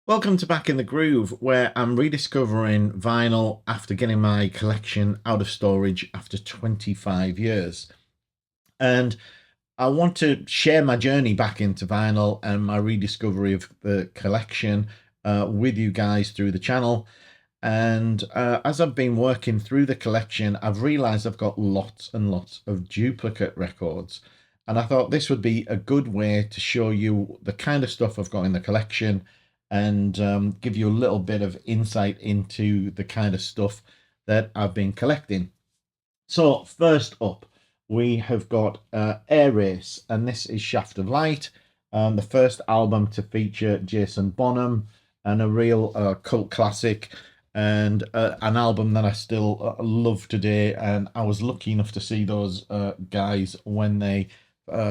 Welcome to Back in the Groove, where I'm rediscovering vinyl after getting my collection out of storage after 25 years. And I want to share my journey back into vinyl and my rediscovery of the collection with you guys through the channel. And as I've been working through the collection, I've realized I've got lots and lots of duplicate records. And I thought this would be a good way to show you the kind of stuff I've got in the collection and give you a little bit of insight into the kind of stuff that I've been collecting. So first up, we have got Air Race, and this is Shaft of Light, the first album to feature Jason Bonham, and a real cult classic, and an album that I still love today. And I was lucky enough to see those guys when they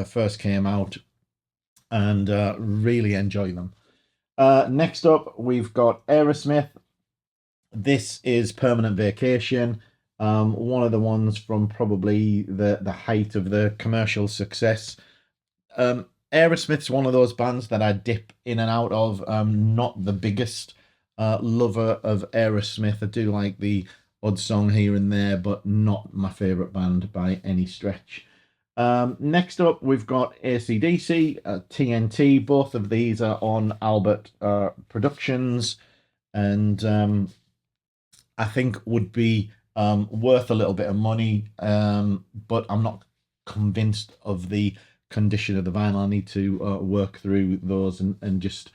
first came out, and really enjoy them. Next up, we've got Aerosmith. This is Permanent Vacation, one of the ones from probably the height of the commercial success. Aerosmith's one of those bands that I dip in and out of. I'm not the biggest lover of Aerosmith. I do like the odd song here and there, but not my favourite band by any stretch. Next up, we've got AC/DC, TNT. Both of these are on Albert Productions, and I think would be worth a little bit of money, but I'm not convinced of the condition of the vinyl. I need to work through those and just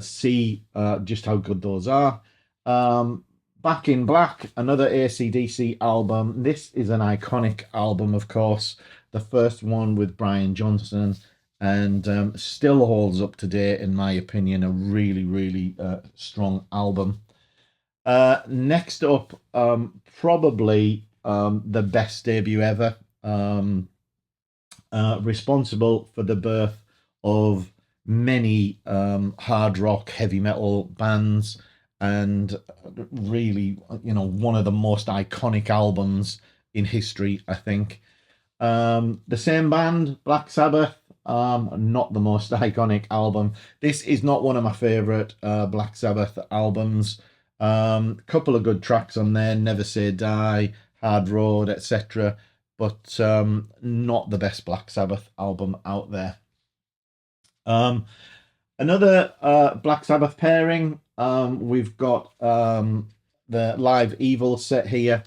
see just how good those are. Back in Black, another AC/DC album. This is an iconic album, of course. The first one with Brian Johnson, and still holds up today, in my opinion. A really, really strong album. Next up, probably the best debut ever. Responsible for the birth of many hard rock, heavy metal bands, and really, one of the most iconic albums in history, I think. The same band, Black Sabbath, not the most iconic album. This is not one of my favorite Black Sabbath albums. Couple of good tracks on there, Never Say Die, Hard Road, etc., but not the best Black Sabbath album out there. Another Black Sabbath pairing, we've got the Live Evil set here.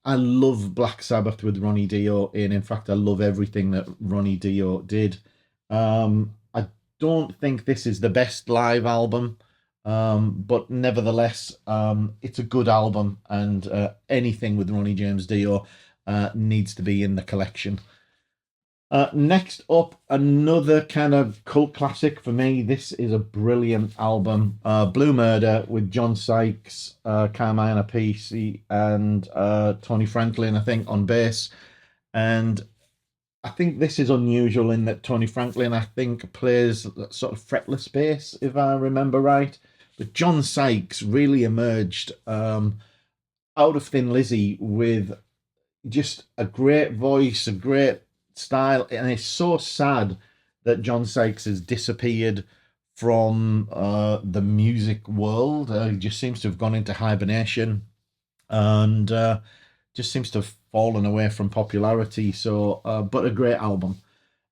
I love Black Sabbath with Ronnie Dio in fact, I love everything that Ronnie Dio did. I don't think this is the best live album, but nevertheless, it's a good album, and anything with Ronnie James Dio needs to be in the collection. Next up, another kind of cult classic for me. This is a brilliant album. Blue Murder with John Sykes, Carmine Appice, and Tony Franklin, I think, on bass. And I think this is unusual in that Tony Franklin, I think, plays sort of fretless bass, if I remember right. But John Sykes really emerged out of Thin Lizzy with just a great voice, a great style, and it's so sad that John Sykes has disappeared from the music world. He just seems to have gone into hibernation, and just seems to have fallen away from popularity. So, but a great album.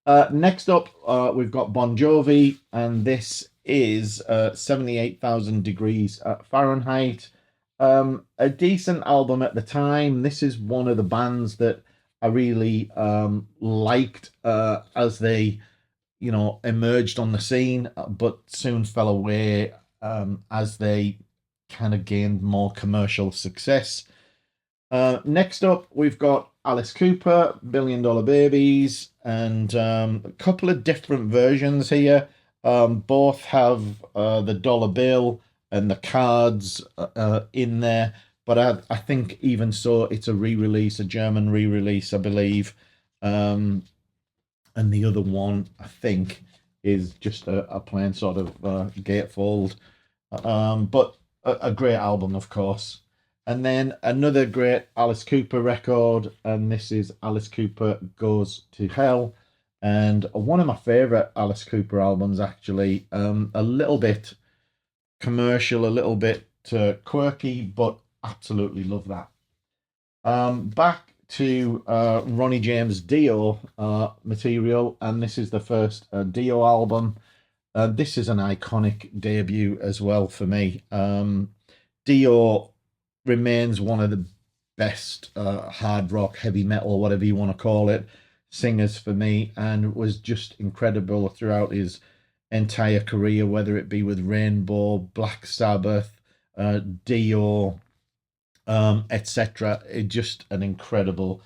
Next up, we've got Bon Jovi, and this is 78,000 Degrees Fahrenheit. A decent album at the time. This is one of the bands that I really liked as they, emerged on the scene, but soon fell away as they kind of gained more commercial success. Next up, we've got Alice Cooper, Billion Dollar Babies, and a couple of different versions here. Both have the dollar bill and the cards in there. But I think even so, it's a re-release, a German re-release, I believe. And the other one, I think, is just a plain sort of gatefold. But a great album, of course. And then another great Alice Cooper record, and this is Alice Cooper Goes to Hell. And one of my favourite Alice Cooper albums, actually. A little bit commercial, a little bit quirky, but absolutely love that. Back to Ronnie James Dio material, and this is the first Dio album. This is an iconic debut as well for me. Dio remains one of the best hard rock, heavy metal, whatever you want to call it, singers for me, and was just incredible throughout his entire career, whether it be with Rainbow, Black Sabbath, Dio, etc. Just an incredible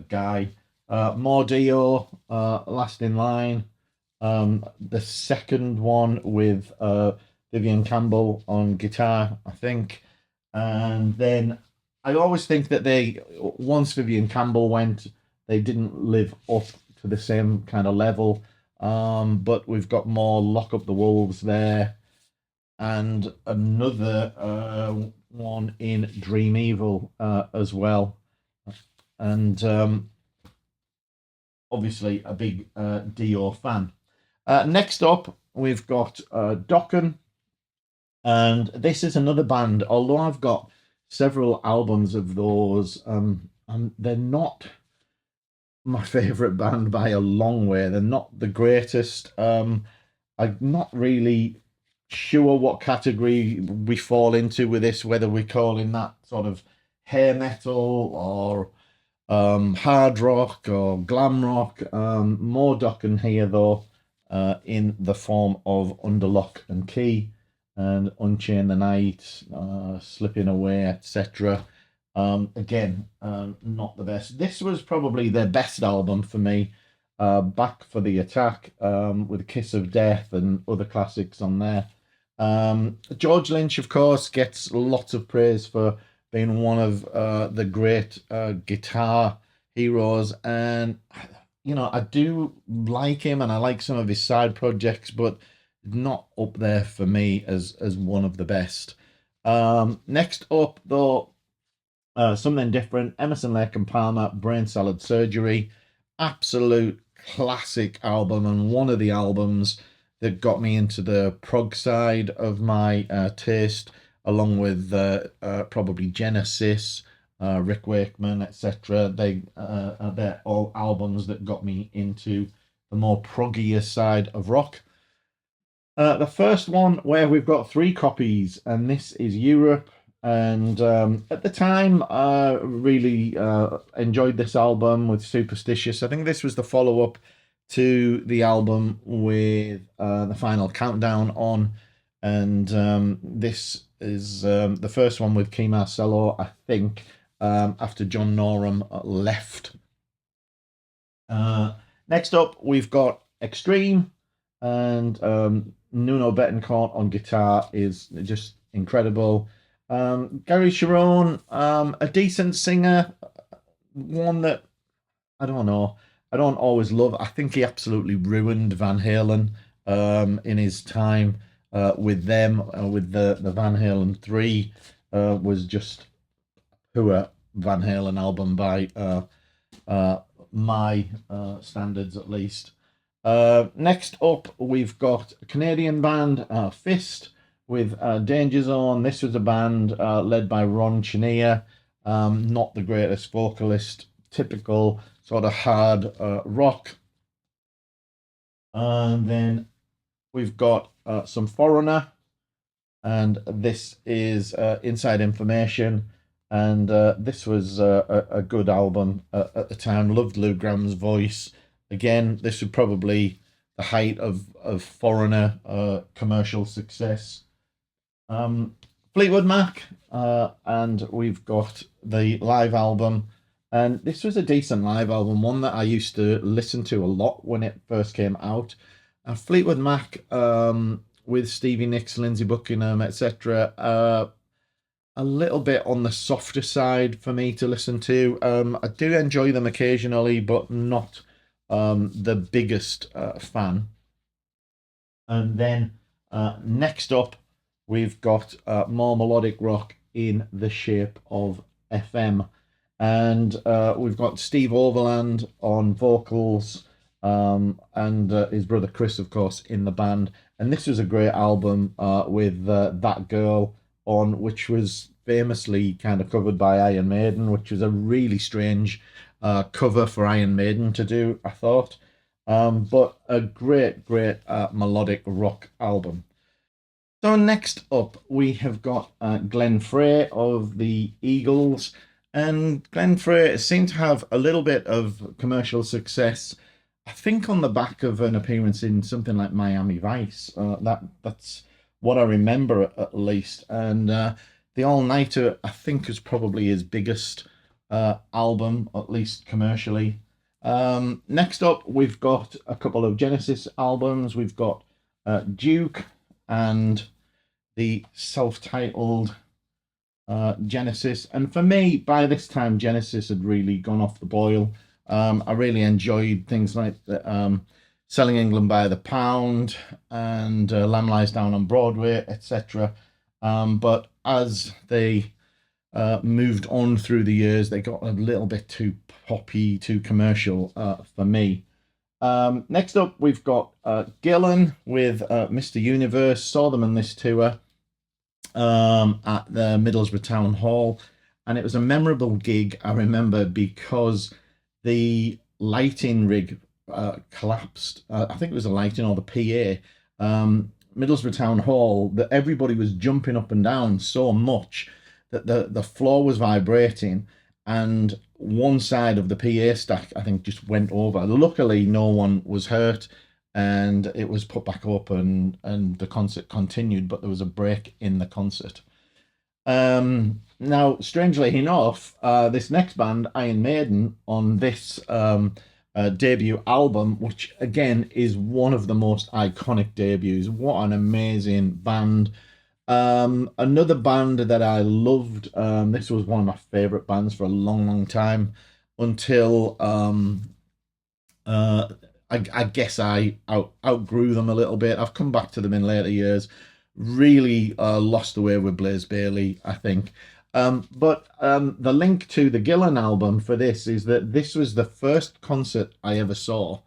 guy. More Dio, Last in Line. The second one with Vivian Campbell on guitar, I think. And then I always think that once Vivian Campbell went, they didn't live up to the same kind of level. But we've got more Lock Up the Wolves there, and another one in Dream Evil as well. And obviously a big Dio fan. Next up, we've got Dokken, and this is another band. Although I've got several albums of those, they're not my favourite band by a long way. They're not the greatest. I'm not really sure what category we fall into with this, whether we're calling that sort of hair metal or hard rock or glam rock. More Dokken here, though, in the form of Under Lock and Key and Unchain the Night, Slipping Away, etc. Again, not the best. This was probably their best album for me. Back for the Attack, with Kiss of Death and other classics on there. George Lynch, of course, gets lots of praise for being one of the great guitar heroes, and I do like him, and I like some of his side projects, but not up there for me as one of the best. Next up, though, something different. Emerson, Lake and Palmer, Brain Salad Surgery, absolute classic album, and one of the albums that got me into the prog side of my taste, along with probably Genesis, Rick Wakeman, etc. They're all albums that got me into the more proggier side of rock. The first one, where we've got 3 copies, and this is Europe. And at the time, I really enjoyed this album with Superstitious. I think this was the follow-up to the album with the Final Countdown on. And this is the first one with Key Marcello, I think, after John Norum left. Next up, we've got Extreme, and Nuno Betancourt on guitar is just incredible. Gary Sharon, a decent singer, one that I don't know, I don't always love. I think he absolutely ruined Van Halen in his time with them, with the Van Halen 3 was just poor Van Halen album by my standards, at least. Next up, we've got a Canadian band, Fist, with Danger Zone. This was a band led by Ron Chenier, not the greatest vocalist, typical sort of hard rock. And then we've got some Foreigner, and this is Inside Information. And this was a good album at the time. Loved Lou Graham's voice. Again, this was probably the height of Foreigner commercial success. Fleetwood Mac, and we've got the live album. And this was a decent live album, one that I used to listen to a lot when it first came out. Fleetwood Mac, with Stevie Nicks, Lindsey Buckingham, etc., a little bit on the softer side for me to listen to. I do enjoy them occasionally, but not the biggest fan. And then next up, we've got more melodic rock in the shape of FM. And we've got Steve Overland on vocals, and his brother Chris, of course, in the band. And this was a great album with That Girl on, which was famously kind of covered by Iron Maiden, which was a really strange cover for Iron Maiden to do, I thought. But a great, great melodic rock album. So next up, we have got Glenn Frey of the Eagles. And Glenn Frey seemed to have a little bit of commercial success, I think on the back of an appearance in something like Miami Vice. That's what I remember at least. And The All Nighter, I think, is probably his biggest album, at least commercially. Next up, we've got a couple of Genesis albums. We've got Duke and the self-titled Genesis. And for me, by this time, Genesis had really gone off the boil. I really enjoyed things like Selling England by the Pound and Lamb Lies Down on Broadway, etc. But as they moved on through the years, they got a little bit too poppy, too commercial for me. Next up, we've got Gillan with Mr. Universe. Saw them on this tour at the Middlesbrough Town Hall, and it was a memorable gig, I remember, because the lighting rig collapsed. I think it was the lighting or the PA. Middlesbrough Town Hall, that everybody was jumping up and down so much that the floor was vibrating, and one side of the PA stack, I think, just went over. Luckily, no one was hurt, and it was put back up, and the concert continued, but there was a break in the concert. Now, strangely enough, this next band, Iron Maiden, on this debut album, which again is one of the most iconic debuts. What an amazing band. Another band that I loved, this was one of my favorite bands for a long, long time, until I guess I outgrew them a little bit. I've come back to them in later years. Really lost the way with Blaze Bayley, I think. But the link to the Gillan album for this is that this was the first concert I ever saw.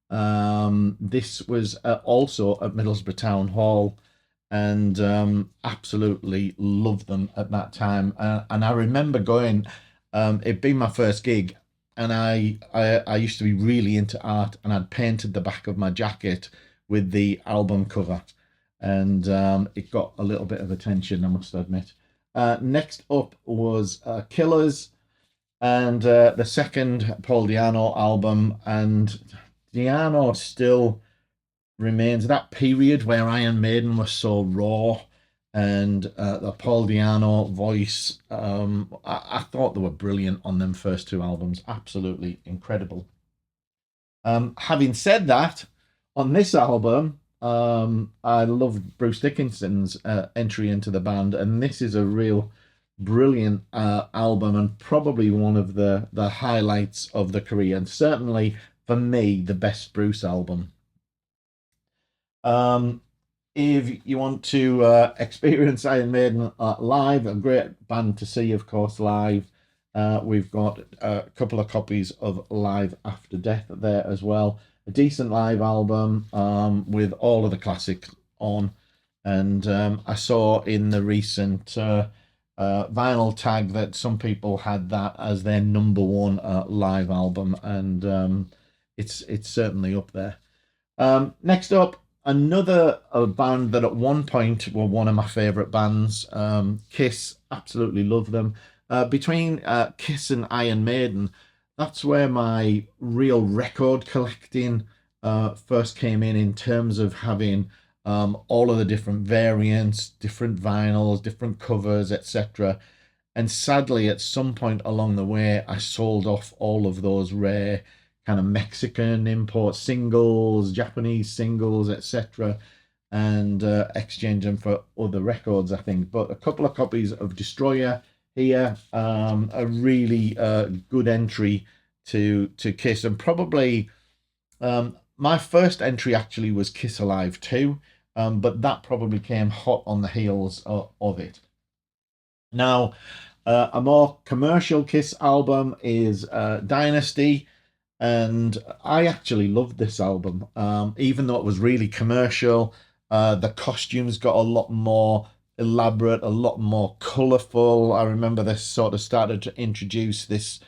This was also at Middlesbrough Town Hall, and absolutely loved them at that time. And I remember going, it being my first gig, and I used to be really into art, and I'd painted the back of my jacket with the album cover, and it got a little bit of attention, I must admit. Next up was Killers, and the second Paul Di'Anno album, and Di'Anno still remains that period where Iron Maiden was so raw, and the Paul Di'Anno voice, I thought they were brilliant on them first two albums. Absolutely incredible. Having said that, on this album, I love Bruce Dickinson's entry into the band, and this is a real brilliant album, and probably one of the highlights of the career, and certainly for me the best Bruce album. If you want to experience Iron Maiden live, a great band to see, of course, live. We've got a couple of copies of Live After Death there as well. A decent live album with all of the classics on. And I saw in the recent vinyl tag that some people had that as their number one live album, and it's certainly up there. Next up, another band that at one point were one of my favourite bands, Kiss. Absolutely love them. Between Kiss and Iron Maiden, that's where my real record collecting first came in terms of having all of the different variants, different vinyls, different covers, etc. And sadly, at some point along the way, I sold off all of those rare kind of Mexican import singles, Japanese singles, etc., and exchange them for other records, I think. But a couple of copies of Destroyer here, a really good entry to Kiss, and probably my first entry actually was Kiss Alive 2, but that probably came hot on the heels of it. Now, a more commercial Kiss album is Dynasty. And I actually loved this album, even though it was really commercial. The costumes got a lot more elaborate, a lot more colourful. I remember they sort of started to introduce this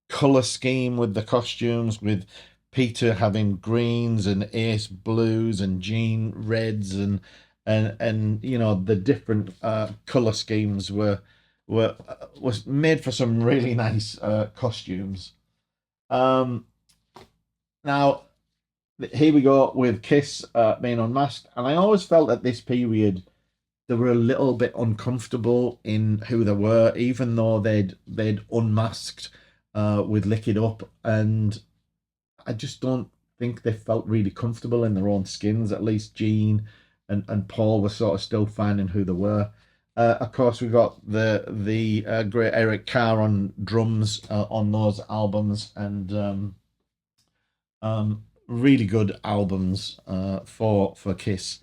colour scheme with the costumes, with Peter having greens and Ace blues and Jean reds, and you know, the different colour schemes was made for some really nice costumes. Um, Now, here we go with Kiss being unmasked, and I always felt at this period they were a little bit uncomfortable in who they were, even though they'd unmasked with Lick It Up, and I just don't think they felt really comfortable in their own skins. At least Gene and Paul were sort of still finding who they were. Of course, we got the great Eric Carr on drums on those albums, and really good albums for Kiss.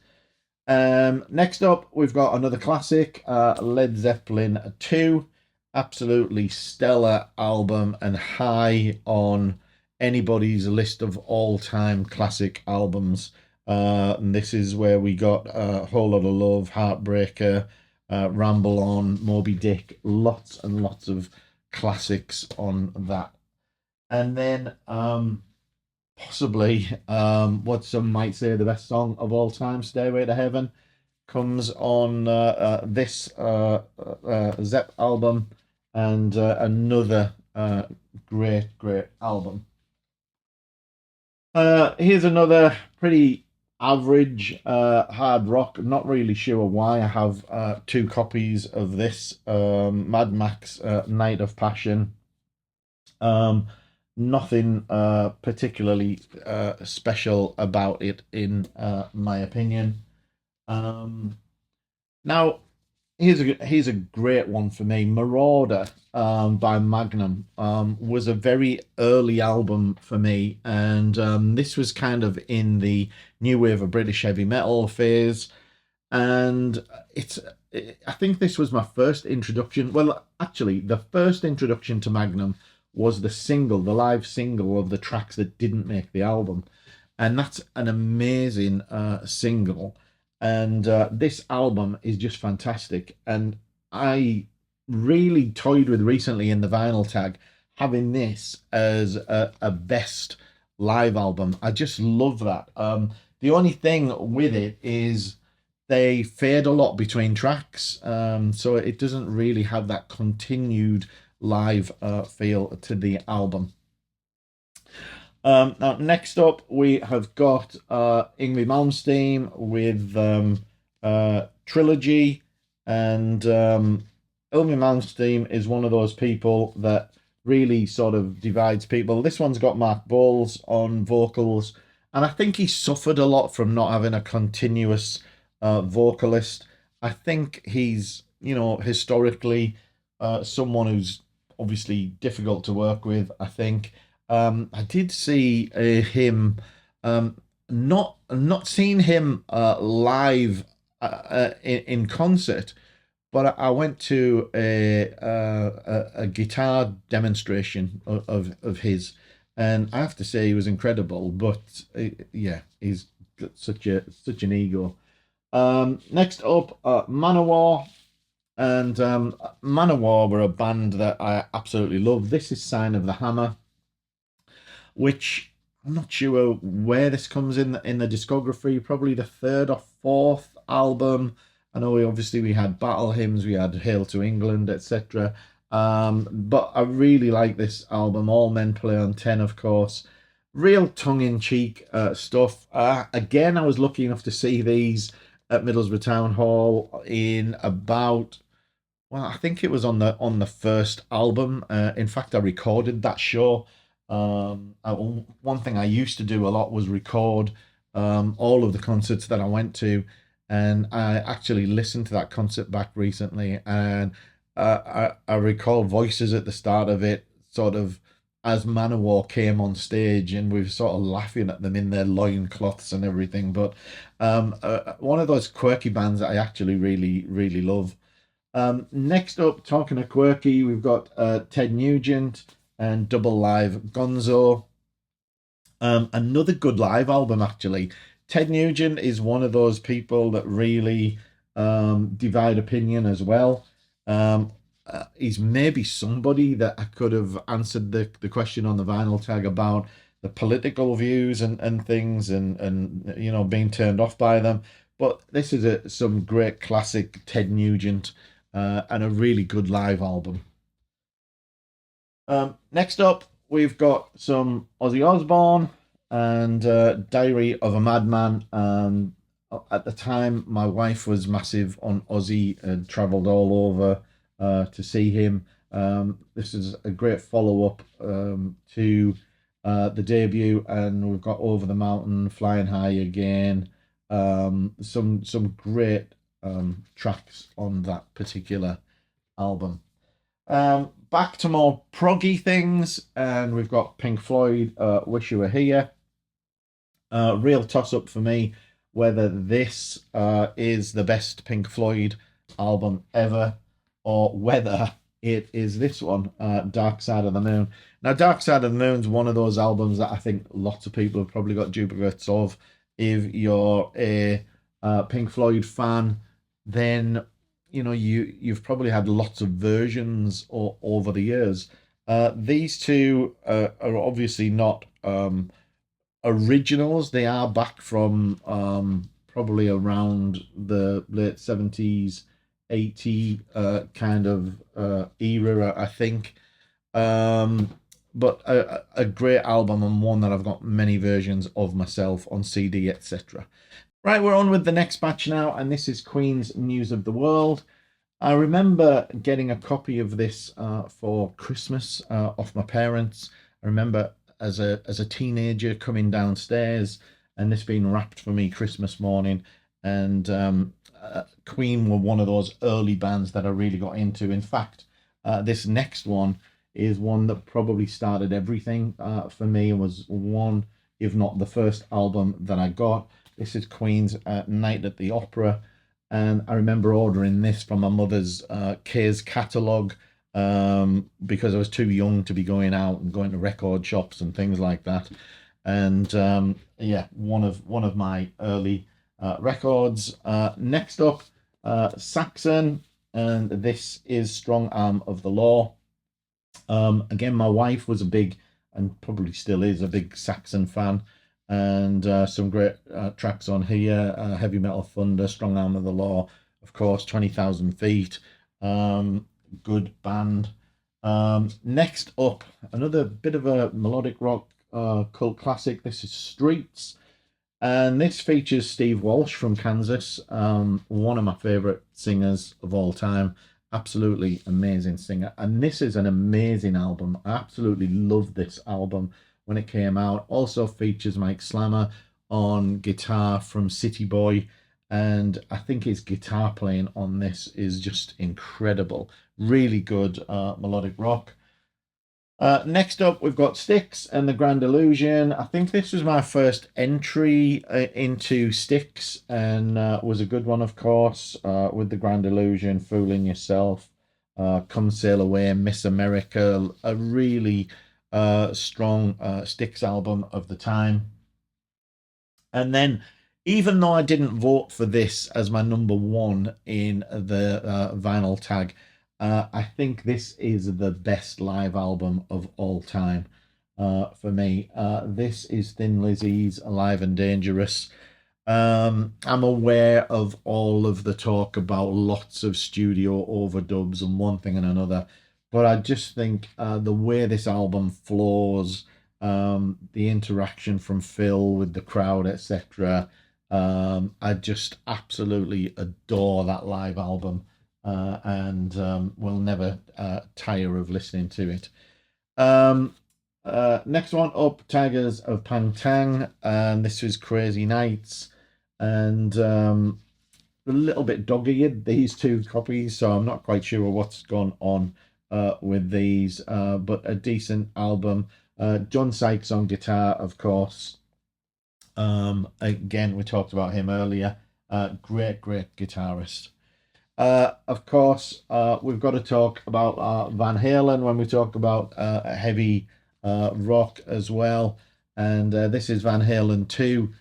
Next up, we've got another classic, Led Zeppelin 2. Absolutely stellar album and high on anybody's list of all-time classic albums. And this is where we got a Whole Lot of Love, Heartbreaker, Ramble On, Moby Dick, lots and lots of classics on that. And then possibly what some might say the best song of all time, Stairway to Heaven, comes on this Zepp album, and another great album. Here's another pretty average hard rock. I'm not really sure why. I have two copies of this, Mad Max Night of Passion. Nothing particularly special about it, in my opinion. Now, here's a great one for me. Marauder by Magnum was a very early album for me, and this was kind of in the new wave of British heavy metal phase, and I think this was my first introduction. Well, actually, the first introduction to Magnum was the live single of the tracks that didn't make the album, and that's an amazing single. And this album is just fantastic, and I really toyed with recently in the vinyl tag having this as a best live album. I just love that. The only thing with it is they fade a lot between tracks, so it doesn't really have that continued live feel to the album. Now, next up, we have got Yngwie Malmsteen with Trilogy, and Yngwie Malmsteen is one of those people that really sort of divides people. This one's got Mark Bowles on vocals, and I think he suffered a lot from not having a continuous vocalist. I think he's, you know, historically someone who's obviously difficult to work with, I think. I did see him, not seen him live in concert, but I went to a guitar demonstration of his, and I have to say he was incredible. But yeah, he's got such an ego. Next up, Manowar. And Manowar were a band that I absolutely love. This is Sign of the Hammer, which I'm not sure where this comes in the discography. Probably the third or fourth album. I know we had Battle Hymns, we had Hail to England, etc. But I really like this album. All Men Play on 10, of course. Real tongue-in-cheek stuff. Again, I was lucky enough to see these at Middlesbrough Town Hall in about, well, I think it was on the first album. In fact, I recorded that show. One thing I used to do a lot was record all of the concerts that I went to, and I actually listened to that concert back recently, and I recall voices at the start of it, sort of as Manowar came on stage, and we were sort of laughing at them in their loincloths and everything. But one of those quirky bands that I actually really love. Next up, talking of quirky, we've got Ted Nugent and Double Live Gonzo. Another good live album, actually. Ted Nugent is one of those people that really divide opinion as well. Um, he's maybe somebody that I could have answered the question on the vinyl tag about the political views and things and being turned off by them. But this is some great classic Ted Nugent and a really good live album. Next up, we've got some Ozzy Osbourne and Diary of a Madman. And at the time, my wife was massive on Ozzy and travelled all over to see him. This is a great follow up to the debut, and we've got Over the Mountain, Flying High Again. Some great tracks on that particular album. Back to more proggy things, and we've got Pink Floyd, Wish You Were Here. Real toss up for me whether this is the best Pink Floyd album ever or whether it is this one, Dark Side of the Moon. Now, Dark Side of the Moon is one of those albums that I think lots of people have probably got duplicates of. If you're a Pink Floyd fan, then you've probably had lots of versions over the years. These two are obviously not originals. They are back from probably around the late 70s, 80 kind of era, I think. But a great album, and one that I've got many versions of myself on CD, etc. Right, we're on with the next batch now, and this is Queen's News of the World. I remember getting a copy of this for Christmas off my parents. I remember as a teenager coming downstairs and this being wrapped for me Christmas morning. And Queen were one of those early bands that I really got into. In fact, this next one is one that probably started everything for me, and was one, if not the first album that I got. This is Queen's Night at the Opera, and I remember ordering this from my mother's Kay's catalogue because I was too young to be going out and going to record shops and things like that. And yeah, one of my early records. Next up, Saxon, and this is Strong Arm of the Law. Again, my wife was a big, and probably still is, a big Saxon fan. And some great tracks on here. Heavy Metal Thunder, Strong Arm of the Law, of course, 20,000 Feet. Good band. Next up, another bit of a melodic rock cult classic. This is Streets. And this features Steve Walsh from Kansas, one of my favorite singers of all time. Absolutely amazing singer. And this is an amazing album. I absolutely love this album when it came out. Also features Mike Slammer on guitar from City Boy. And I think his guitar playing on this is just incredible. Really good melodic rock. Next up, we've got Styx and the Grand Illusion. I think this was my first entry into Styx, and was a good one, of course, with the Grand Illusion, Fooling Yourself, Come Sail Away, Miss America, a really strong Styx album of the time. And then, even though I didn't vote for this as my number one in the vinyl tag, I think this is the best live album of all time for me. This is Thin Lizzy's Alive and Dangerous. I'm aware of all of the talk about lots of studio overdubs and one thing and another, but I just think the way this album flows, the interaction from Phil with the crowd, etc. I just absolutely adore that live album. And will never tire of listening to it. Next one up, Tigers of Pantang, and this was Crazy Nights, and a little bit dog-eared, these two copies, so I'm not quite sure what's gone on with these, but a decent album. John Sykes on guitar, of course. Again, we talked about him earlier. Great guitarist. Of course, we've got to talk about Van Halen when we talk about heavy rock as well. And this is Van Halen 2.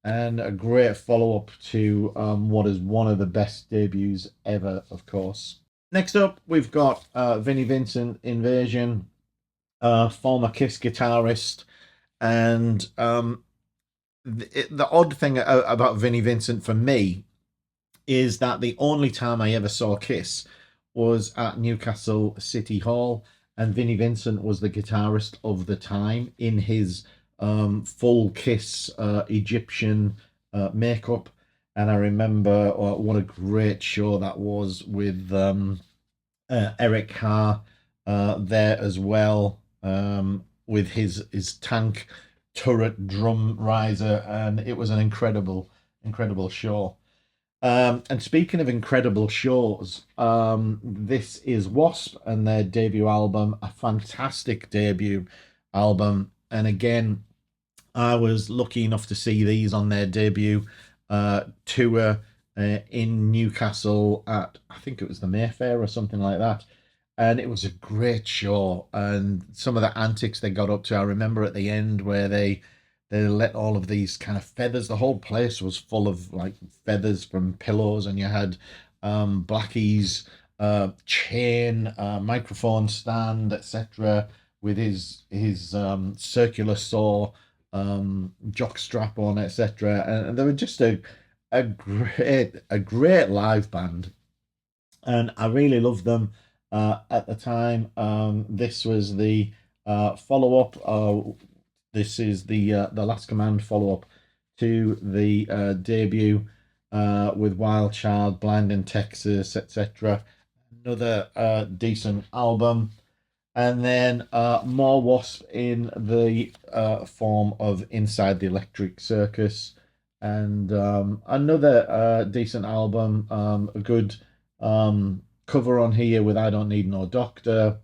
and a great follow-up to what is one of the best debuts ever, of course. Next up, we've got Vinnie Vincent, Invasion, former Kiss guitarist, and the odd thing about Vinnie Vincent for me is that the only time I ever saw Kiss was at Newcastle City Hall, and Vinnie Vincent was the guitarist of the time in his full Kiss Egyptian makeup. And I remember what a great show that was with Eric Carr there as well, with his tank turret drum riser, and it was an incredible show. And speaking of incredible shows, this is Wasp and their debut album, a fantastic debut album. And again, I was lucky enough to see these on their debut tour in Newcastle at, I think it was the Mayfair or something like that. And it was a great show. And some of the antics they got up to, I remember at the end where they let all of these kind of feathers. The whole place was full of like feathers from pillows, and you had Blackie's chain, microphone stand, etc., with his circular saw, jock strap on, etc. And they were just a great live band, and I really loved them at the time. This was the follow up. This is the Last Command follow up to the debut with Wild Child, Blind in Texas, etc. Another decent album. And then more Wasp in the form of Inside the Electric Circus. And another decent album. A good cover on here with I Don't Need No Doctor.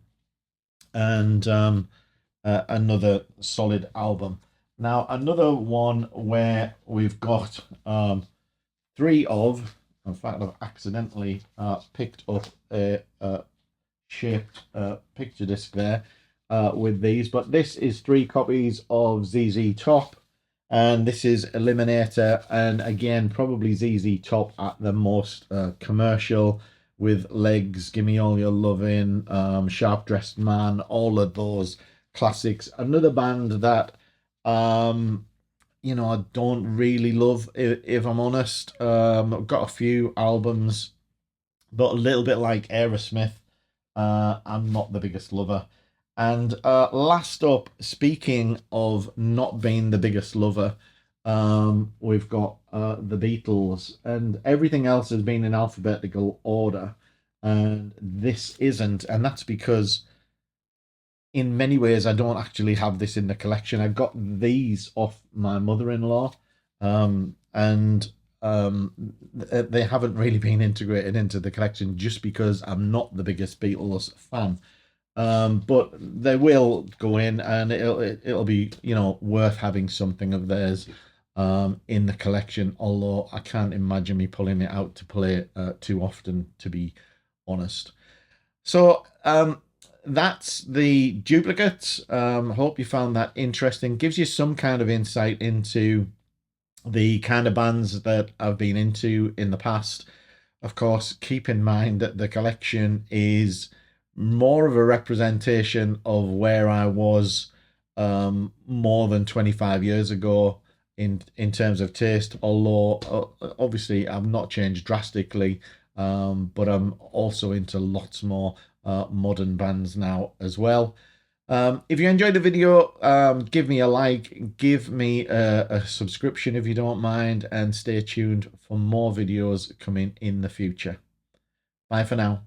And another solid album. Now, another one where we've got three of, in fact, I've accidentally picked up a shaped picture disc there with these, but this is 3 copies of ZZ Top, and this is Eliminator, and again, probably ZZ Top at the most commercial, with Legs, Gimme All Your Lovin', Sharp Dressed Man, all of those classics. Another band that I don't really love, if I'm honest. I've got a few albums, but a little bit like Aerosmith, I'm not the biggest lover. And last up, speaking of not being the biggest lover, we've got the Beatles, and everything else has been in alphabetical order, and this isn't, and that's because in many ways, I don't actually have this in the collection. I got these off my mother-in-law, and they haven't really been integrated into the collection just because I'm not the biggest Beatles fan. But they will go in, and it'll be worth having something of theirs in the collection. Although I can't imagine me pulling it out to play it too often, to be honest. So that's the duplicates. Hope you found that interesting. Gives you some kind of insight into the kind of bands that I've been into in the past. Of course, keep in mind that the collection is more of a representation of where I was more than 25 years ago in terms of taste, although obviously I've not changed drastically, but I'm also into lots more modern bands now as well. If you enjoyed the video, give me a like, give me a subscription if you don't mind, and stay tuned for more videos coming in the future. Bye for now.